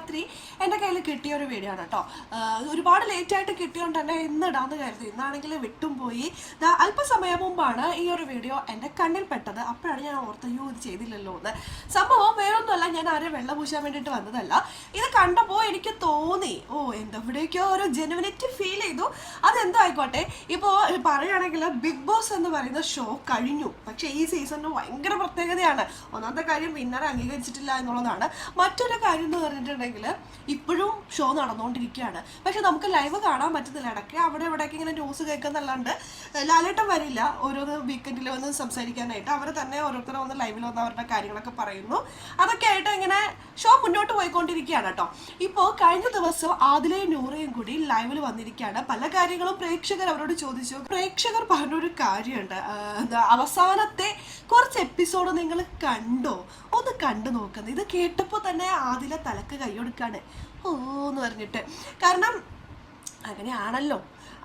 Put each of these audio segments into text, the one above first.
രാത്രി എൻ്റെ കയ്യിൽ കിട്ടിയ ഒരു വീഡിയോ ആണ് കേട്ടോ. ഒരുപാട് ലേറ്റായിട്ട് കിട്ടിയോണ്ട് തന്നെ ഇന്നിടാന്ന് കരുതി. ഇന്നാണെങ്കിൽ വിട്ടും പോയി. അല്പസമയം മുമ്പാണ് ഈ ഒരു വീഡിയോ എൻ്റെ കണ്ണിൽ പെട്ടത്. അപ്പോഴാണ് ഞാൻ ഓർത്തയ്യോ ഇത് ചെയ്തില്ലല്ലോ എന്ന്. സംഭവം വേറൊന്നുമല്ല, ഞാൻ ആരെയും വെള്ളം പൂശാൻ വേണ്ടിയിട്ട് വന്നതല്ല. ഇത് കണ്ടപ്പോൾ എനിക്ക് തോന്നി എന്തെവിടേക്കോ ഒരു ജെനുവിനിറ്റി ഫീൽ ചെയ്തു. അതെന്തോ ആയിക്കോട്ടെ. ഇപ്പോൾ പറയുകയാണെങ്കിൽ ബിഗ് ബോസ് എന്ന് പറയുന്ന ഷോ കഴിഞ്ഞു. പക്ഷേ ഈ സീസണിന് ഭയങ്കര പ്രത്യേകതയാണ്. ഒന്നാമത്തെ കാര്യം വിന്നറെ അംഗീകരിച്ചിട്ടില്ല എന്നുള്ളതാണ്. മറ്റൊരു കാര്യം എന്ന് പറഞ്ഞിട്ടുണ്ടെങ്കിൽ ഇപ്പോഴും ഷോ നടന്നുകൊണ്ടിരിക്കുകയാണ്. പക്ഷെ നമുക്ക് ലൈവ് കാണാൻ പറ്റുന്നില്ല. ഇടയ്ക്ക് അവിടെ ഇവിടേക്ക് ഇങ്ങനെ ന്യൂസ് കേൾക്കുന്നല്ലാണ്ട് ലാലേട്ടൻ വരില്ല ഓരോന്ന് വീക്കെൻഡിൽ വന്ന് സംസാരിക്കാനായിട്ട്. അവർ തന്നെ ഓരോരുത്തരെ വന്ന് ലൈവിൽ വന്ന് അവരുടെ കാര്യങ്ങളൊക്കെ പറയുന്നു. അതൊക്കെ ആയിട്ട് ഇങ്ങനെ ഷോ മുന്നോട്ട് പോയിക്കൊണ്ടിരിക്കുകയാണ് കേട്ടോ. ഇപ്പോൾ കഴിഞ്ഞ ദിവസം ആദിലയും നൂറയും കൂടി ലൈവിൽ വന്നിരിക്കുകയാണ്. പല കാര്യങ്ങളും പ്രേക്ഷകർ അവരോട് ചോദിച്ചു. പ്രേക്ഷകർ പറഞ്ഞൊരു കാര്യമുണ്ട്, അവസാനത്തെ കുറച്ച് എപ്പിസോഡ് നിങ്ങൾ കണ്ടോ, ഒന്ന് കണ്ടു നോക്കുന്നത്. ഇത് കേട്ടപ്പോൾ തന്നെ ആദില തലക്ക് കൈയൊടുക്കാണ് എന്ന് പറഞ്ഞിട്ട്. കാരണം അങ്ങനെയാണല്ലോ,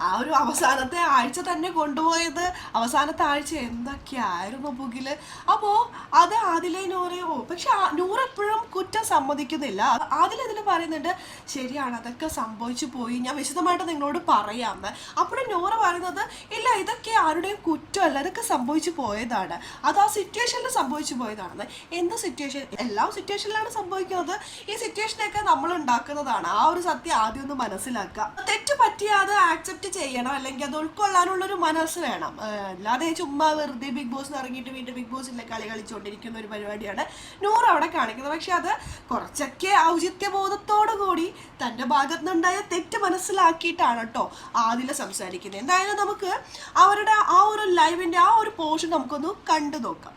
ആ ഒരു അവസാനത്തെ ആഴ്ച തന്നെ കൊണ്ടുപോയത്. അവസാനത്തെ ആഴ്ച എന്തൊക്കെയായിരുന്നു പുകില്. അപ്പോൾ അത് ആദിലെ നൂറയോ, പക്ഷെ നൂറ് എപ്പോഴും കുറ്റം സമ്മതിക്കുന്നില്ല. ആദില ഇതിൽ പറയുന്നുണ്ട് ശരിയാണ്, അതൊക്കെ സംഭവിച്ചു പോയി, ഞാൻ വിശദമായിട്ട് നിങ്ങളോട് പറയാമെന്ന്. അപ്പോഴും നൂറ പറയുന്നത് ഇല്ല, ഇതൊക്കെ ആരുടെയും കുറ്റമല്ല, ഇതൊക്കെ സംഭവിച്ചു പോയതാണ്, അത് ആ സിറ്റുവേഷനിൽ സംഭവിച്ചു പോയതാണെന്ന്. എന്ത് സിറ്റുവേഷൻ? എല്ലാ സിറ്റുവേഷനിലാണ് സംഭവിക്കുന്നത്. ഈ സിറ്റുവേഷനൊക്കെ നമ്മൾ ഉണ്ടാക്കുന്നതാണ്. ആ ഒരു സത്യം ആദ്യം ഒന്ന് മനസ്സിലാക്കുക. തെറ്റ് പറ്റിയാൽ അത് ആക്സെപ്റ്റ് ചെയ്യണം, അല്ലെങ്കിൽ അത് ഉൾക്കൊള്ളാനുള്ളൊരു മനസ്സ് വേണം. അല്ലാതെ ചുമ്മാ വെറുതെ ബിഗ് ബോസ് ഇറങ്ങിയിട്ട് വീണ്ടും ബിഗ് ബോസിലെ കളി കളിച്ചുകൊണ്ടിരിക്കുന്ന ഒരു പരിപാടിയാണ് നൂറ് അവിടെ കാണിക്കുന്നത്. പക്ഷെ അത് കുറച്ചൊക്കെ ഔചിത്യബോധത്തോടു കൂടി തൻ്റെ ഭാഗത്ത് നിന്നുണ്ടായ തെറ്റ് മനസ്സിലാക്കിയിട്ടാണ് കേട്ടോ ആദില സംസാരിക്കുന്നത്. എന്തായാലും നമുക്ക് അവരുടെ ആ ഒരു ലൈവിന്റെ ആ ഒരു പോർഷൻ നമുക്കൊന്ന് കണ്ടു നോക്കാം.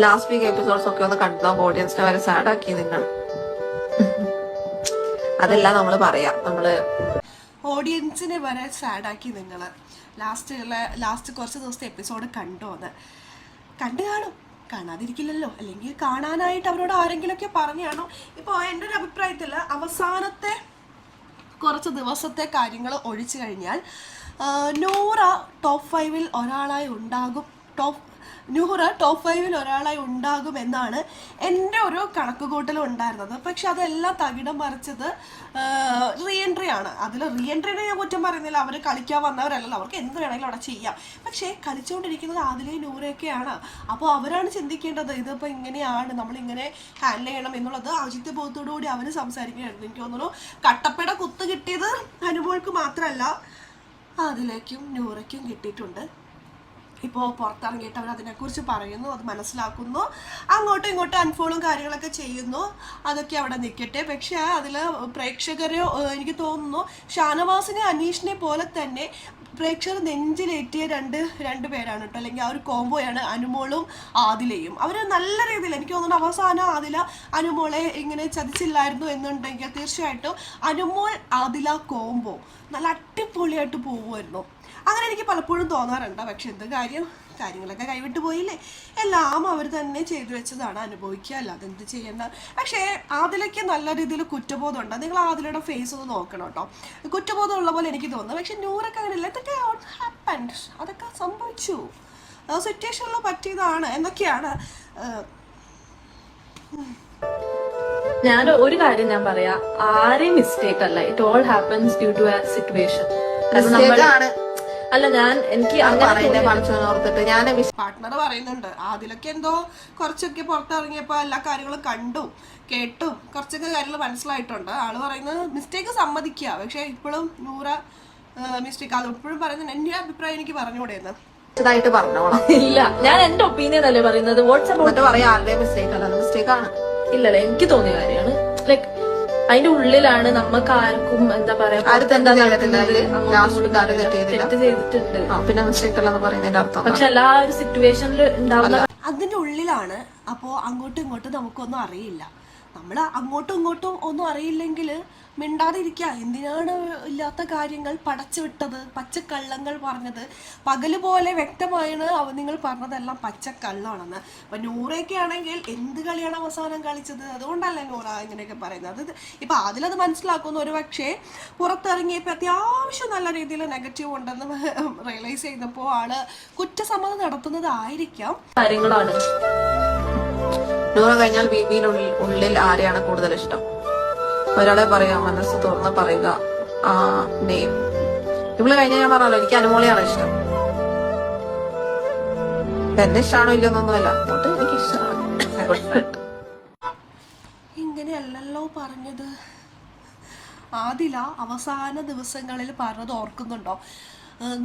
ലാസ്റ്റ് വീക്ക് എപ്പിസോഡ്സ് ഒക്കെ ഒന്ന് കണ്ടോ, ഓഡിയൻസിനെ വരെ സാഡ് ആക്കി നിങ്ങൾ. അതെല്ലാം നമ്മള് പറയാം, നമ്മള് ഓഡിയൻസിനെ വരെ സാഡാക്കി നിങ്ങൾ. ലാസ്റ്റ് കുറച്ച് ദിവസത്തെ എപ്പിസോഡ് കണ്ടോന്ന്. കണ്ടു കാണും, കാണാതിരിക്കില്ലല്ലോ. അല്ലെങ്കിൽ കാണാനായിട്ട് അവരോട് ആരെങ്കിലുമൊക്കെ പറഞ്ഞാണോ. ഇപ്പോൾ എൻ്റെ ഒരു അഭിപ്രായത്തിൽ അവസാനത്തെ കുറച്ച് ദിവസത്തെ കാര്യങ്ങൾ ഒഴിച്ചു കഴിഞ്ഞാൽ നൂറ ടോപ്പ് 5-ൽ ഒരാളായി ഉണ്ടാകും. നൂറ ടോപ്പ് 5-ൽ ഒരാളായി ഉണ്ടാകുമെന്നാണ് എൻ്റെ ഒരു കണക്കുകൂട്ടലും ഉണ്ടായിരുന്നത്. പക്ഷെ അതെല്ലാം തകിടം മറിച്ചത് റീ എൻട്രി ആണ്. അതിൽ റീ എൻട്രിനെ ഞാൻ കുറ്റം പറയുന്നില്ല, അവർ കളിക്കാൻ വന്നവരല്ലല്ലോ, അവർക്ക് എന്ത് വേണമെങ്കിലും അവിടെ ചെയ്യാം. പക്ഷേ കളിച്ചുകൊണ്ടിരിക്കുന്നത് ആദിലയും നൂറയൊക്കെയാണ്. അപ്പോൾ അവരാണ് ചിന്തിക്കേണ്ടത് ഇതിപ്പോൾ ഇങ്ങനെയാണ്, നമ്മളിങ്ങനെ ഹാൻഡിൽ ചെയ്യണം എന്നുള്ളത്. ഔചിത്യബോധത്തോടു കൂടി അവർ സംസാരിക്കുകയായിരുന്നു. എനിക്ക് തോന്നുന്നു കട്ടപ്പട കുത്ത് കിട്ടിയത് അനുമോൾക്ക് മാത്രമല്ല ആദിലേക്കും നൂറയ്ക്കും കിട്ടിയിട്ടുണ്ട്. ഇപ്പോൾ പുറത്തിറങ്ങിയിട്ട് അവർ അതിനെക്കുറിച്ച് പറയുന്നു, അത് മനസ്സിലാക്കുന്നു, അങ്ങോട്ടും ഇങ്ങോട്ടും അൺഫോളും കാര്യങ്ങളൊക്കെ ചെയ്യുന്നു. അതൊക്കെ അവിടെ നിൽക്കട്ടെ. പക്ഷേ അതിൽ പ്രേക്ഷകർ എനിക്ക് തോന്നുന്നു ഷാനവാസിനെ അനീഷിനെ പോലെ തന്നെ പ്രേക്ഷകർ നെഞ്ചിലേറ്റിയ രണ്ട് പേരാണ് കേട്ടോ. അല്ലെങ്കിൽ ആ ഒരു കോംബോയാണ് അനുമോളും ആദിലയും. അവർ നല്ല രീതിയിൽ എനിക്ക് തോന്നുന്നു അവസാനം ആദില അനുമോളെ ഇങ്ങനെ ചതിച്ചില്ലായിരുന്നു എന്നുണ്ടെങ്കിൽ തീർച്ചയായിട്ടും അനുമോൾ ആദില കോംബോ നല്ല അടിപൊളിയായിട്ട് പോകുമായിരുന്നു. അങ്ങനെ എനിക്ക് പലപ്പോഴും തോന്നാറുണ്ട്. പക്ഷെ എന്ത് കാര്യങ്ങളൊക്കെ കൈവിട്ട് പോയില്ലേ. എല്ലാം അവർ തന്നെ ചെയ്തു വെച്ചതാണ്, അനുഭവിക്കുക, അല്ലാതെ എന്ത് ചെയ്യേണ്ട. പക്ഷേ ആദിലയ്ക്ക് നല്ല രീതിയിൽ കുറ്റബോധമുണ്ട്. നിങ്ങൾ ആദിലയുടെ ഫേസ് ഒന്ന് നോക്കണം കേട്ടോ. കുറ്റബോധം ഉള്ള പോലെ എനിക്ക് തോന്നുന്നു. പക്ഷെ നൂറൊക്കെ അങ്ങനെയല്ല. ഇതൊക്കെ ഹാപ്പൻഡ്, അതൊക്കെ സംഭവിച്ചു, സിറ്റുവേഷനിൽ പറ്റിയതാണ് എന്നൊക്കെയാണ്. ഞാൻ ഒരു കാര്യം ഞാൻ പറയാ, ആരെയും മിസ്റ്റേക്ക് അല്ല, it all happens due to a situation. അല്ല എനിക്ക് പാർട്ട്ണർ പറയുന്നുണ്ട് ആദിലൊക്കെ എന്തോ കുറച്ചൊക്കെ പുറത്തിറങ്ങിയപ്പോ എല്ലാ കാര്യങ്ങളും കണ്ടു കേട്ടും കുറച്ചൊക്കെ കാര്യങ്ങൾ മനസ്സിലായിട്ടുണ്ട്. ആള് പറയുന്നത് മിസ്റ്റേക്ക് സമ്മതിക്കുക. പക്ഷെ ഇപ്പോഴും നൂറ മിസ്റ്റേക്ക് അത് ഇപ്പോഴും പറയുന്നത്. എന്റെ അഭിപ്രായം എനിക്ക് പറഞ്ഞുകൂടെയെന്ന് പറഞ്ഞോളാം. ഇല്ല, ഞാൻ എന്റെ ഒപ്പീനിയൻ അല്ലേ പറയുന്നത്. വാട്സ്ആപ്പ് പറയാ ആരുടെയും മിസ്റ്റേക്ക് അല്ല, മിസ്റ്റേക്ക് ആണ്. ഇല്ലല്ല, എനിക്ക് തോന്നിയ കാര്യമാണ്. ലൈക്ക് അതിന്റെ ഉള്ളിലാണ് നമുക്ക് ആർക്കും എന്താ പറയാ ചെയ്തിട്ടുണ്ട്. പിന്നെ മിസ്റ്റേക്ക് അല്ലെന്ന് പറയുന്നതിന്റെ അർത്ഥം. പക്ഷെ എല്ലാ ഒരു സിറ്റുവേഷനിൽ ഉണ്ടാവുന്ന അതിന്റെ ഉള്ളിലാണ്. അപ്പോ അങ്ങോട്ടും ഇങ്ങോട്ടും നമുക്കൊന്നും അറിയില്ല. നമ്മൾ അങ്ങോട്ടും ഇങ്ങോട്ടും ഒന്നും അറിയില്ലെങ്കിൽ മിണ്ടാതിരിക്കുക. എന്തിനാണ് ഇല്ലാത്ത കാര്യങ്ങൾ പടച്ചു വിട്ടത്, പച്ചക്കള്ളങ്ങൾ പറഞ്ഞത്. പകല് പോലെ വ്യക്തമായാണ് നിങ്ങൾ പറഞ്ഞതെല്ലാം പച്ചക്കള്ളാണെന്ന്. അപ്പൊ നൂറയൊക്കെ ആണെങ്കിൽ എന്ത് കളിയാണ് അവസാനം കളിച്ചത്, അതുകൊണ്ടല്ലേ നൂറ ഇങ്ങനെയൊക്കെ പറയുന്നത്. ഇപ്പൊ അതിലത് മനസ്സിലാക്കുന്ന ഒരു പക്ഷേ പുറത്തിറങ്ങിയപ്പോൾ അത്യാവശ്യം നല്ല രീതിയിൽ നെഗറ്റീവ് ഉണ്ടെന്ന് റിയലൈസ് ചെയ്തപ്പോൾ ആള് കുറ്റസമ്മതം നടത്തുന്നതായിരിക്കാം. കാര്യങ്ങളാണ്. നൂറ കഴിഞ്ഞാൽ ബിബിയുടെ ഉള്ളിൽ ആരെയാണ് കൂടുതൽ ഇഷ്ടം? ഒരാളെ പറയാ, മനസ്സ് തുറന്ന് പറയുക ആ നെയിം. ഇവള് കഴിഞ്ഞ ഞാൻ പറഞ്ഞല്ലോ, എനിക്ക് അനുമോളെയാണ് ഇഷ്ടം. എന്നെ ഇഷ്ടമാണോ ഇല്ലെന്നൊന്നുമല്ല, അങ്ങോട്ട് എനിക്ക് ഇഷ്ടമാണ്. ഇങ്ങനെയല്ലല്ലോ പറഞ്ഞത്. ആദില അവസാന ദിവസങ്ങളിൽ പറഞ്ഞത് ഓർക്കുന്നുണ്ടോ?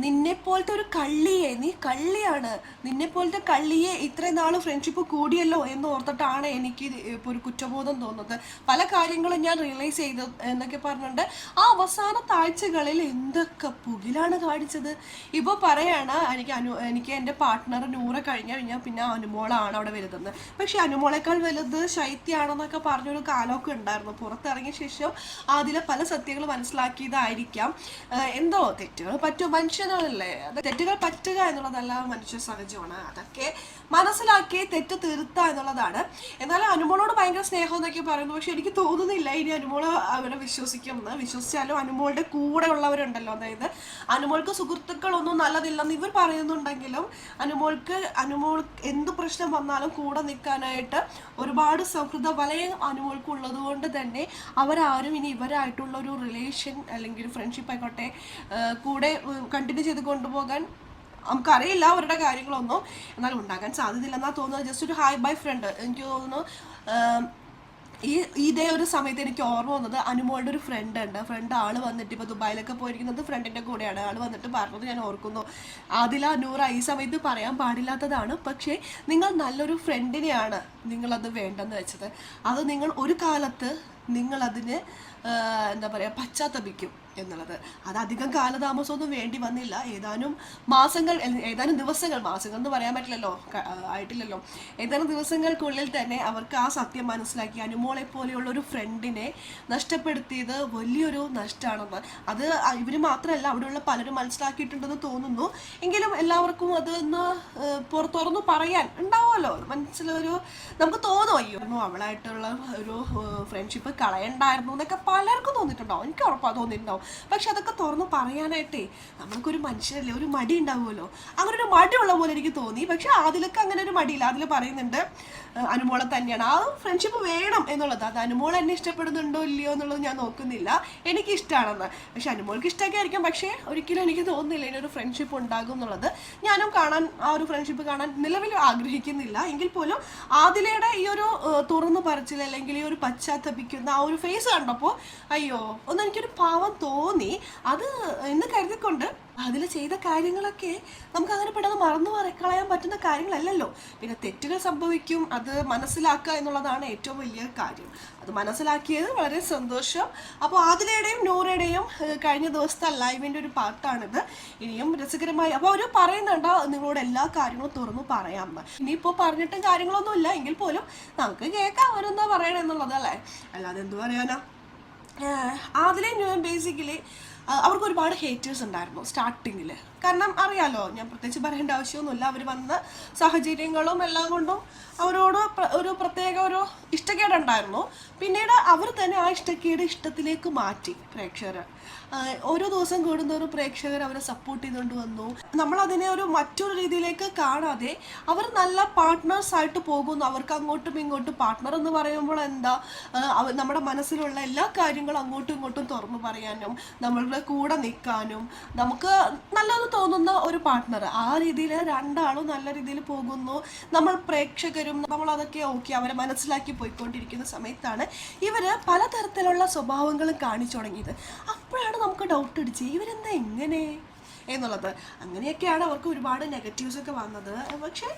നിന്നെപ്പോലത്തെ ഒരു കള്ളിയെ, നീ കള്ളിയാണ്, നിന്നെപ്പോലത്തെ കള്ളിയെ ഇത്രയും നാൾ ഫ്രണ്ട്ഷിപ്പ് കൂടിയല്ലോ എന്ന് ഓർത്തിട്ടാണ് എനിക്ക് ഇപ്പോൾ ഒരു കുറ്റബോധം തോന്നുന്നത്. പല കാര്യങ്ങളും ഞാൻ റിയലൈസ് ചെയ്ത് എന്നൊക്കെ പറഞ്ഞിട്ടുണ്ട്. ആ അവസാന താഴ്ചകളിൽ എന്തൊക്കെ പുകിലാണ് കാണിച്ചത്. ഇപ്പോൾ പറയാണ് എനിക്ക് എൻ്റെ പാർട്ട്ണർ നൂറ് കഴിഞ്ഞാൽ പിന്നെ അനുമോളാണ് അവിടെ വലുതെന്ന്. പക്ഷെ അനുമോളേക്കാൾ വലുത് ശൈത്യാണെന്നൊക്കെ പറഞ്ഞൊരു കാലമൊക്കെ ഉണ്ടായിരുന്നു. പുറത്തിറങ്ങിയ ശേഷം അതിലെ പല സത്യങ്ങൾ മനസ്സിലാക്കിയതായിരിക്കാം. എന്തോ തെറ്റുകൾ പറ്റും, മനുഷ്യനല്ലേ, അത് തെറ്റുകൾ പറ്റുക എന്നുള്ളതല്ല മനുഷ്യ സഹജമാണ്. അതൊക്കെ മനസ്സിലാക്കി തെറ്റ് തിരുത്തുക എന്നുള്ളതാണ്. എന്നാലും അനുമോളോട് ഭയങ്കര സ്നേഹം എന്നൊക്കെ പറയുന്നു. പക്ഷെ എനിക്ക് തോന്നുന്നില്ല ഇനി അനുമോള് അവരെ വിശ്വസിക്കുമെന്ന്. വിശ്വസിച്ചാലും അനുമോളുടെ കൂടെ ഉള്ളവരുണ്ടല്ലോ, അതായത് അനുമോൾക്ക് സുഹൃത്തുക്കളൊന്നും നല്ലതില്ലെന്ന് ഇവർ പറയുന്നുണ്ടെങ്കിലും അനുമോൾ എന്ത് പ്രശ്നം വന്നാലും കൂടെ നിൽക്കാനായിട്ട് ഒരുപാട് സൗഹൃദ വലയം അനുമോൾക്ക് ഉള്ളത് കൊണ്ട് തന്നെ അവരാരും ഇനി ഇവരായിട്ടുള്ള ഒരു റിലേഷൻ അല്ലെങ്കിൽ ഫ്രണ്ട്ഷിപ്പ് ആയിക്കോട്ടെ കൂടെ കണ്ടിന്യൂ ചെയ്ത് കൊണ്ടുപോകാൻ നമുക്കറിയില്ല അവരുടെ കാര്യങ്ങളൊന്നും. എന്നാലും ഉണ്ടാകാൻ സാധ്യതയില്ലെന്നാണ് തോന്നുന്നത്. ജസ്റ്റ് ഒരു ഹായ് ബൈ ഫ്രണ്ട്. എനിക്ക് തോന്നുന്നു ഇതേ ഒരു സമയത്ത് എനിക്ക് ഓർമ്മ വന്നത് അനുമോളുടെ ഒരു ഫ്രണ്ട് ആള് വന്നിട്ട് ഇപ്പോൾ ദുബായിലൊക്കെ പോയിരിക്കുന്നത് ഫ്രണ്ടിൻ്റെ കൂടെയാണ്. ആൾ വന്നിട്ട് പറഞ്ഞത് ഞാൻ ഓർക്കുന്നു, ആദില നൂറ ഈ സമയത്ത് പറയാൻ പാടില്ലാത്തതാണ്, പക്ഷേ നിങ്ങൾ നല്ലൊരു ഫ്രണ്ടിനെയാണ് നിങ്ങളത് വേണ്ടെന്ന് വെച്ചത്. അത് നിങ്ങൾ ഒരു കാലത്ത് നിങ്ങളതിന് എന്താ പറയുക പശ്ചാത്തപിക്കും എന്നുള്ളത്. അത് അധികം കാലതാമസമൊന്നും വേണ്ടി വന്നില്ല. ഏതാനും ദിവസങ്ങൾ, മാസങ്ങൾ എന്ന് പറയാൻ പറ്റില്ലല്ലോ, ആയിട്ടില്ലല്ലോ, ഏതാനും ദിവസങ്ങൾക്കുള്ളിൽ തന്നെ അവർക്ക് ആ സത്യം മനസ്സിലാക്കി. അനുമോളെ പോലെയുള്ള ഒരു ഫ്രണ്ടിനെ നഷ്ടപ്പെടുത്തിയത് വലിയൊരു നഷ്ടമാണെന്ന്. അത് ഇവർ മാത്രമല്ല അവിടെയുള്ള പലരും മനസ്സിലാക്കിയിട്ടുണ്ടെന്ന് തോന്നുന്നു. എങ്കിലും എല്ലാവർക്കും അത് തുറന്നു പറയാൻ ഉണ്ടാവുമല്ലോ, മനസ്സിലൊരു നമുക്ക് തോന്നും അയ്യോ അവളായിട്ടുള്ള ഒരു ഫ്രണ്ട്ഷിപ്പ് കളയണ്ടായിരുന്നു എന്നൊക്കെ പലർക്കും തോന്നിയിട്ടുണ്ടാവും. എനിക്ക് ഉറപ്പാണ് തോന്നിയിട്ടുണ്ടാവും. പക്ഷെ അതൊക്കെ തുറന്ന് പറയാനായിട്ടേ നമ്മൾക്കൊരു മനുഷ്യരല്ലേ, ഒരു മടി ഉണ്ടാവുമല്ലോ. അങ്ങനെ ഒരു മടിയുള്ള പോലെ എനിക്ക് തോന്നി. പക്ഷെ അതിലൊക്കെ അങ്ങനെ ഒരു മടിയില്ല. അതിൽ പറയുന്നുണ്ട് അനുമോളെ തന്നെയാണ്, ആ ഫ്രണ്ട്ഷിപ്പ് വേണം എന്നുള്ളത്. അത് അനുമോൾ എന്നെ ഇഷ്ടപ്പെടുന്നുണ്ടോ ഇല്ലയോ എന്നുള്ളത് ഞാൻ നോക്കുന്നില്ല, എനിക്ക് ഇഷ്ടമാണെന്ന്. പക്ഷെ അനുമോൾക്ക് ഇഷ്ടമൊക്കെ ആയിരിക്കും, പക്ഷേ ഒരിക്കലും എനിക്ക് തോന്നുന്നില്ല ഇതിനൊരു ഫ്രണ്ട്ഷിപ്പ് ഉണ്ടാകും എന്നുള്ളത്. ഞാനും ആ ഒരു ഫ്രണ്ട്ഷിപ്പ് കാണാൻ നിലവിൽ ആഗ്രഹിക്കുന്നില്ല. എങ്കിൽ പോലും ആദിലയുടെ ഈ ഒരു തുറന്നു പറച്ചിൽ അല്ലെങ്കിൽ ഈ ഒരു പശ്ചാത്തപിക്കുന്ന ആ ഒരു ഫേസ് കണ്ടപ്പോൾ അയ്യോ ഒന്ന് എനിക്കൊരു പാവം തോന്നി. അത് എന്ന് കരുതിക്കൊണ്ട് അതിൽ ചെയ്ത കാര്യങ്ങളൊക്കെ നമുക്ക് അങ്ങനെ പെട്ടെന്ന് മറന്നു കളയാൻ പറ്റുന്ന കാര്യങ്ങളല്ലല്ലോ. പിന്നെ തെറ്റുകൾ സംഭവിക്കും, അത് മനസ്സിലാക്കുക എന്നുള്ളതാണ് ഏറ്റവും വലിയ കാര്യം. അത് മനസ്സിലാക്കിയത് വളരെ സന്തോഷം. അപ്പോൾ ആദിലയുടെയും നൂറയുടെയും കഴിഞ്ഞ ദിവസത്തെ ലൈവിൻ്റെ ഒരു പാർട്ടാണിത്. ഇനിയും രസകരമായി അപ്പോൾ അവർ പറയുന്നുണ്ട് നിങ്ങളോട് എല്ലാ കാര്യങ്ങളും തുറന്നു പറയാമെന്ന്. ഇനിയിപ്പോൾ പറഞ്ഞിട്ടും കാര്യങ്ങളൊന്നുമില്ല, എങ്കിൽ പോലും നമുക്ക് കേൾക്കാം അവരെന്താ പറയണം എന്നുള്ളത് അല്ലേ, അല്ലാതെ എന്ത് പറയാനാ. ആദിലയും ബേസിക്കലി അവർക്ക് ഒരുപാട് ഹേറ്റേഴ്സ് ഉണ്ടായിരുന്നു സ്റ്റാർട്ടിങ്ങിൽ. കാരണം അറിയാലോ, ഞാൻ പ്രത്യേകിച്ച് പറയേണ്ട ആവശ്യമൊന്നുമില്ല. അവർ വന്ന സാഹചര്യങ്ങളും എല്ലാം കൊണ്ടും അവരോട് ഒരു പ്രത്യേക ഒരു ഇഷ്ടക്കേടുണ്ടായിരുന്നു. പിന്നീട് അവർ തന്നെ ആ ഇഷ്ടത്തിലേക്ക് മാറ്റി പ്രേക്ഷകർ. ഓരോ ദിവസം കൂടുന്നൊരു പ്രേക്ഷകർ അവരെ സപ്പോർട്ട് ചെയ്തുകൊണ്ട് വന്നു. നമ്മളതിനെ മറ്റൊരു രീതിയിലേക്ക് കാണാതെ അവർ നല്ല പാർട്ട്നേഴ്സ് ആയിട്ട് പോകുന്നു. അവർക്ക് അങ്ങോട്ടും ഇങ്ങോട്ടും പാർട്ട്ണർ എന്ന് പറയുമ്പോൾ എന്താ, നമ്മുടെ മനസ്സിലുള്ള എല്ലാ കാര്യങ്ങളും അങ്ങോട്ടും ഇങ്ങോട്ടും തുറന്നു പറയാനും നമ്മളുടെ കൂടെ നിൽക്കാനും നമുക്ക് നല്ലത് തോന്നുന്ന ഒരു പാർട്ട്ണർ. ആ രീതിയിൽ രണ്ടാളും നല്ല രീതിയിൽ പോകുന്നു. നമ്മൾ പ്രേക്ഷകരും നമ്മളതൊക്കെ ഓക്കെ അവരെ മനസ്സിലാക്കി പോയിക്കൊണ്ടിരിക്കുന്ന സമയത്താണ് ഇവർ പലതരത്തിലുള്ള സ്വഭാവങ്ങളും കാണിച്ചു തുടങ്ങിയത്. അപ്പോഴാണ് നമുക്ക് ഡൗട്ട് അടിച്ച് ഇവരെന്താ എങ്ങനെ എന്നുള്ളത്. അങ്ങനെയൊക്കെയാണ് അവർക്ക് ഒരുപാട് നെഗറ്റീവ്സ് ഒക്കെ വന്നത്. പക്ഷെ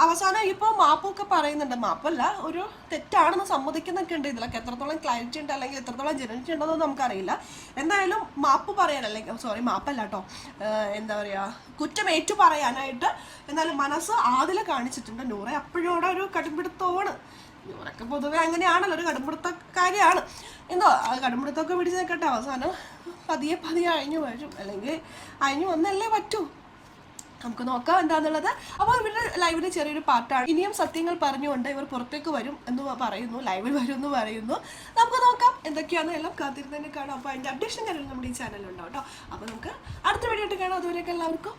അവസാനം ഇപ്പോൾ മാപ്പൊക്കെ പറയുന്നുണ്ട്, മാപ്പല്ല ഒരു തെറ്റാണെന്ന് സമ്മതിക്കുന്നൊക്കെ ഉണ്ട്. ഇതിലൊക്കെ എത്രത്തോളം ക്ലാരിറ്റി ഉണ്ട് അല്ലെങ്കിൽ എത്രത്തോളം ജെനുവിറ്റി ഉണ്ടോയെന്ന് നമുക്കറിയില്ല. എന്തായാലും മാപ്പ് പറയാൻ അല്ലെങ്കിൽ മാപ്പല്ല കേട്ടോ, എന്താ പറയുക കുറ്റം ഏറ്റു പറയാനായിട്ട് എന്നാലും മനസ്സ് ആദില കാണിച്ചിട്ടുണ്ട്. നൂറ അപ്പോഴോടെ ഒരു കടുംപിടുത്തമാണ്. നൂറൊക്കെ പൊതുവെ അങ്ങനെയാണല്ലോ, ഒരു കടുംപിടുത്തക്കാരിയാണ്. എന്തോ കടുംപിടുത്തമൊക്കെ പിടിച്ച് നിൽക്കട്ടെ, അവസാനം പതിയെ അഴിഞ്ഞു വരും, അല്ലെങ്കിൽ അഴിഞ്ഞു വന്നല്ലേ പറ്റൂ. നമുക്ക് നോക്കാം എന്താന്നുള്ളത്. അപ്പോൾ ഇവരുടെ ലൈവിന് ചെറിയൊരു പാർട്ടാണ്. ഇനിയും സത്യങ്ങൾ പറഞ്ഞുകൊണ്ട് ഇവർ പുറത്തേക്ക് വരും എന്ന് പറയുന്നു, ലൈവിൽ വരും എന്ന് പറയുന്നു. നമുക്ക് നോക്കാം എന്തൊക്കെയാണെന്ന് എല്ലാം കാത്തിരുന്ന് തന്നെ കാണാം. അപ്പോൾ അതിൻ്റെ അപ്ഡേഷൻ കാര്യങ്ങൾ നമ്മുടെ ഈ ചാനലിലുണ്ടാവും കേട്ടോ. അപ്പോൾ നമുക്ക് അടുത്ത വീഡിയോ ആയിട്ട് കാണാം. അതുവരെയൊക്കെ എല്ലാവർക്കും